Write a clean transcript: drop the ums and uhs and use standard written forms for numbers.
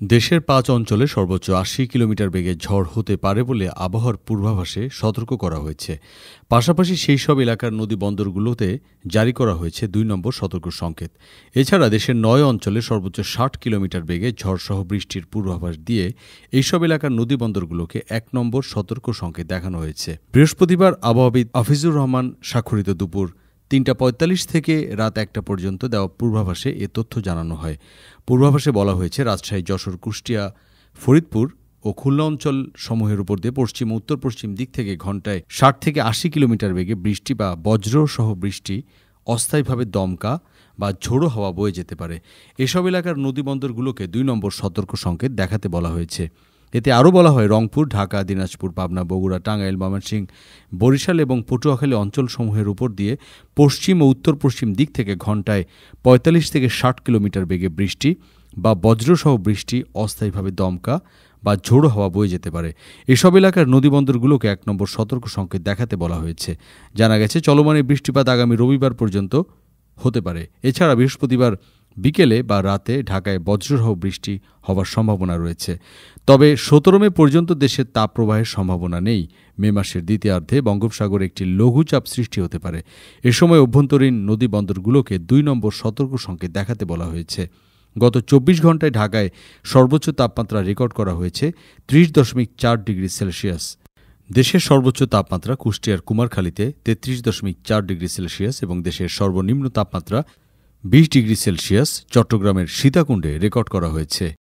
দেশের ৫ অঞ্চলে সর্বোচ্চ ৮০ কিলোমিটার বেগে ঝড় হতে পারে বলে আবহাওয়ার পূর্বাভাসে সতর্ক করা হয়েছে। পাশাপাশি সেই সব এলাকার নদী-বন্দরগুলোতে জারি করা হয়েছে ২ নম্বর সতর্ক সংকেত। এছাড়া দেশের ৯ অঞ্চলে সর্বোচ্চ ৬০ কিলোমিটার বেগে ঝড়সহ বৃষ্টির পূর্বাভাস দিয়ে এইসব এলাকার নদী-বন্দরগুলোকে ১ নম্বর সতর্ক সংকেত দেখানো হয়েছে। বৃহস্পতিবার আবহাওয়াবিদ হাফিজুর রহমান স্বাক্ষরিত দুপুর ৩টা ৪৫ থেকে রাত ১টা পর্যন্ত দেওয়া পূর্বাভাসে এ তথ্য জানানো হয়। পূর্বাভাসে বলা হয়েছে, রাজশাহী, যশোর, কুষ্টিয়া, ফরিদপুর ও খুলনা অঞ্চল সমূহের উপর দিয়ে পশ্চিম ও উত্তর পশ্চিম দিক থেকে ঘণ্টায় ৬০ থেকে ৮০ কিলোমিটার বেগে বৃষ্টি বা বজ্রসহ বৃষ্টি, অস্থায়ীভাবে দমকা বা ঝোড়ো হাওয়া বয়ে যেতে পারে। এসব এলাকার নদীবন্দরগুলোকে ২ নম্বর সতর্ক সংকেত দেখাতে বলা হয়েছে। এতে আরও বলা হয়, রংপুর, ঢাকা, দিনাজপুর, পাবনা, বগুড়া, টাঙ্গাইল, ময়মনসিংহ, বরিশাল এবং পটুয়াখালী অঞ্চলসমূহের উপর দিয়ে পশ্চিম ও উত্তর পশ্চিম দিক থেকে ঘণ্টায় ৪৫ থেকে ৬০ কিলোমিটার বেগে বৃষ্টি বা বজ্রসহ বৃষ্টি, অস্থায়ীভাবে দমকা বা ঝোড়ো হাওয়া বয়ে যেতে পারে। এসব এলাকার নদীবন্দরগুলোকে ১ নম্বর সতর্ক সংকেত দেখাতে বলা হয়েছে। জানা গেছে, চলমান এই বৃষ্টিপাত আগামী রবিবার পর্যন্ত হতে পারে। এছাড়া বৃহস্পতিবার বিকেলে বা রাতে ঢাকায় বজ্রসহ বৃষ্টি হওয়ার সম্ভাবনা রয়েছে। তবে ১৭ মে পর্যন্ত দেশের তাপপ্রবাহের সম্ভাবনা নেই। মে মাসের দ্বিতীয়ার্ধে বঙ্গোপসাগরে একটি লঘুচাপ সৃষ্টি হতে পারে। এ সময় অভ্যন্তরীণ নদীবন্দরগুলোকে ২ নম্বর সতর্ক সংকেত দেখাতে বলা হয়েছে। গত ২৪ ঘণ্টায় ঢাকায় সর্বোচ্চ তাপমাত্রা রেকর্ড করা হয়েছে ৩০.৪ ডিগ্রি সেলসিয়াস। দেশের সর্বোচ্চ তাপমাত্রা কুষ্টিয়ার কুমারখালীতে ৩৩.৪ ডিগ্রি সেলসিয়াস এবং দেশের সর্বনিম্ন তাপমাত্রা ২০ ডিগ্রি সেলসিয়াস চট্টগ্রামের সীতাকুণ্ডে রেকর্ড করা হয়েছে।